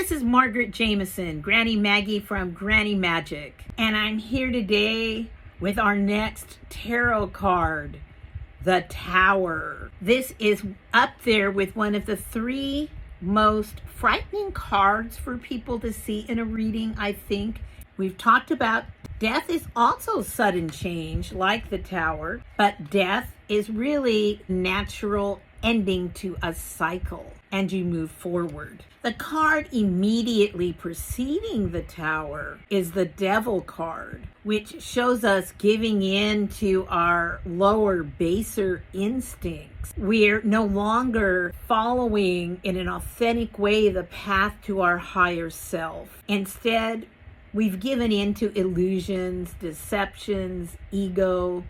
this is Margaret Jameson, Granny Maggie from Granny Magic, and I'm here today with our next tarot card, the Tower. This is up there with one of the three most frightening cards for people to see in a reading, I think. We've talked about death is also sudden change, like the Tower, but death is really natural ending to a cycle, and you move forward. The card immediately preceding the Tower is the Devil card, which shows us giving in to our lower, baser instincts. We're no longer following in an authentic way the path to our higher self. Instead, we've given in to illusions, deceptions, ego.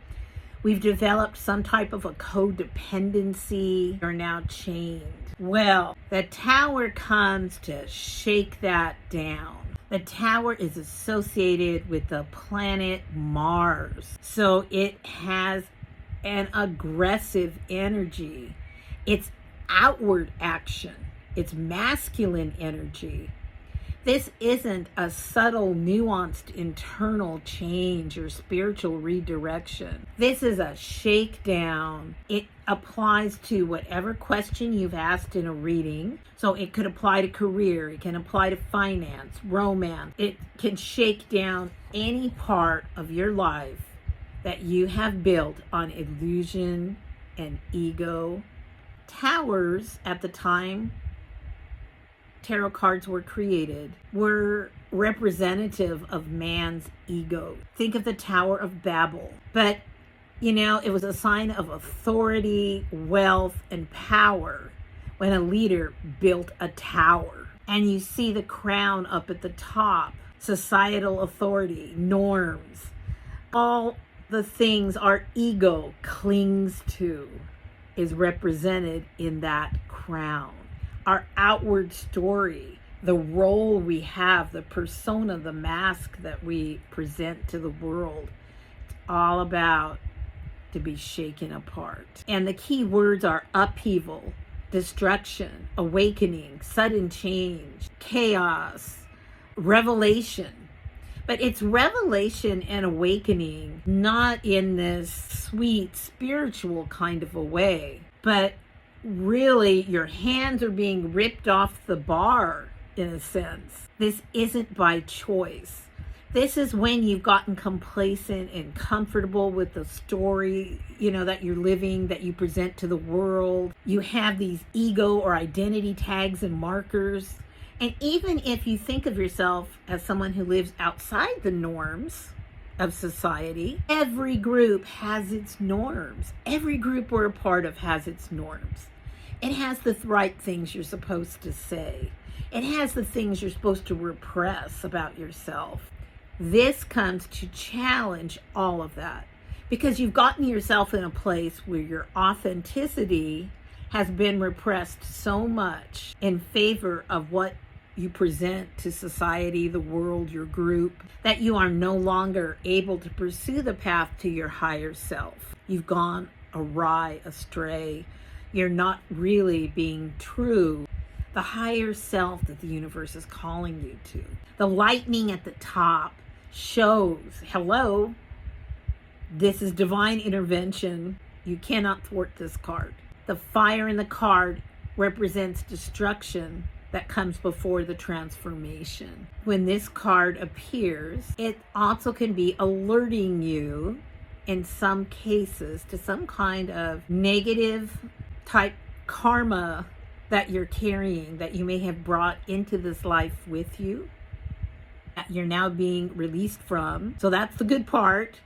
We've developed some type of a codependency. We're now chained. Well, the Tower comes to shake that down. The Tower is associated with the planet Mars, so it has an aggressive energy. It's outward action. It's masculine energy. This isn't a subtle, nuanced internal change or spiritual redirection. This is a shakedown. It applies to whatever question you've asked in a reading. So it could apply to career, it can apply to finance, romance. It can shake down any part of your life that you have built on illusion and ego. Towers at the time tarot cards were created were representative of man's ego. Think of the Tower of Babel. But, it was a sign of authority, wealth, and power when a leader built a tower. And you see the crown up at the top, societal authority, norms, all the things our ego clings to is represented in that crown. Our outward story, the role we have, the persona, the mask that we present to the world, it's all about to be shaken apart. And the key words are upheaval, destruction, awakening, sudden change, chaos, revelation. But it's revelation and awakening, not in this sweet spiritual kind of a way, but really your hands are being ripped off the bar in a sense. This isn't by choice. This is when you've gotten complacent and comfortable with the story, that you're living, that you present to the world. You have these ego or identity tags and markers. And even if you think of yourself as someone who lives outside the norms of society, every group has its norms. Every group we're a part of has its norms. It has the right things you're supposed to say. It has the things you're supposed to repress about yourself. This comes to challenge all of that because you've gotten yourself in a place where your authenticity has been repressed so much in favor of what you present to society, the world, your group, that you are no longer able to pursue the path to your higher self. You've gone awry, astray. You're not really being true. The higher self that the universe is calling you to. The lightning at the top shows, hello, this is divine intervention. You cannot thwart this card. The fire in the card represents destruction that comes before the transformation. When this card appears, it also can be alerting you in some cases to some kind of negative type karma that you're carrying, that you may have brought into this life with you, that you're now being released from. So that's the good part.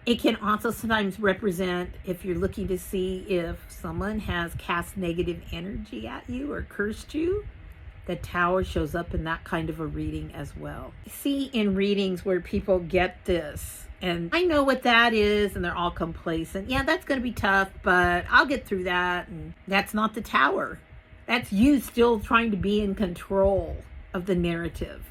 It can also sometimes represent, if you're looking to see if someone has cast negative energy at you or cursed you, the Tower shows up in that kind of a reading as well. See in readings where people get this, and I know what that is, and they're all complacent. Yeah, that's going to be tough, but I'll get through that. And that's not the Tower. That's you still trying to be in control of the narrative.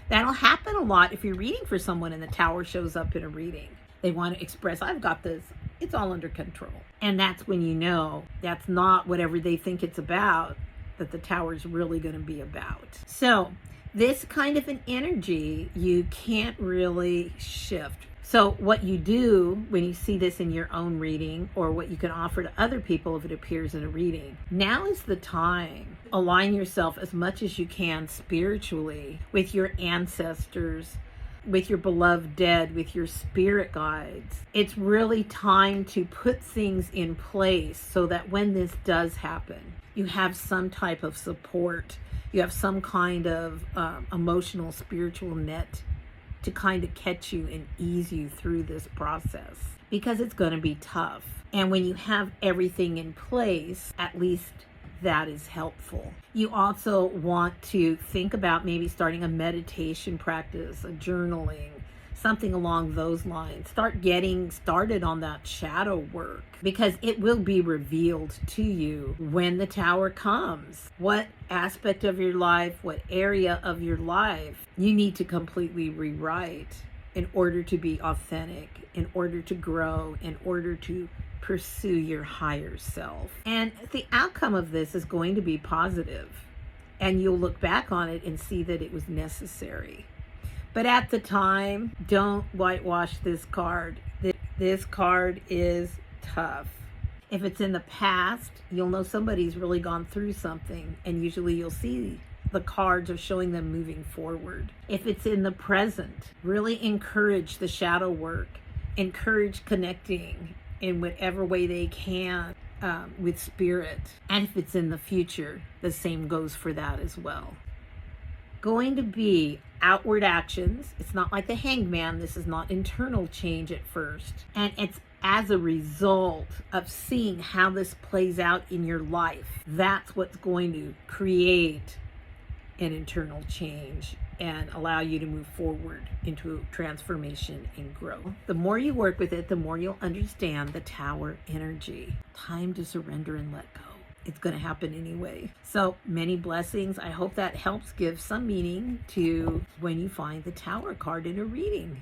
That'll happen a lot if you're reading for someone and the Tower shows up in a reading. They want to express, I've got this. It's all under control. And that's when you know that's not whatever they think it's about, that the Tower is really going to be about. So This kind of an energy you can't really shift. So what you do when you see this in your own reading, or what you can offer to other people if it appears in a reading, now is the time. Align yourself as much as you can spiritually with your ancestors, with your beloved dead, with your spirit guides. It's really time to put things in place so that when this does happen, you have some type of support. You have some kind of emotional, spiritual net to kind of catch you and ease you through this process, because it's going to be tough. And when you have everything in place, at least that is helpful. You also want to think about maybe starting a meditation practice, a journaling, something along those lines. Start getting started on that shadow work, because it will be revealed to you when the tower comes. What aspect of your life, what area of your life you need to completely rewrite in order to be authentic, in order to grow, in order to pursue your higher self. And the outcome of this is going to be positive, and you'll look back on it and see that it was necessary. But at the time, don't whitewash this card. This card is tough. If it's in the past, you'll know somebody's really gone through something, and usually you'll see the cards are showing them moving forward. If it's in the present, really encourage the shadow work. Encourage connecting in whatever way they can with spirit. And if it's in the future, the same goes for that as well. Going to be outward actions. It's not like the hangman. This is not internal change at first. And it's as a result of seeing how this plays out in your life. That's what's going to create an internal change and allow you to move forward into transformation and growth. The more you work with it, the more you'll understand the tower energy. Time to surrender and let go. It's going to happen anyway. So many blessings. I hope that helps give some meaning to when you find the tower card in a reading.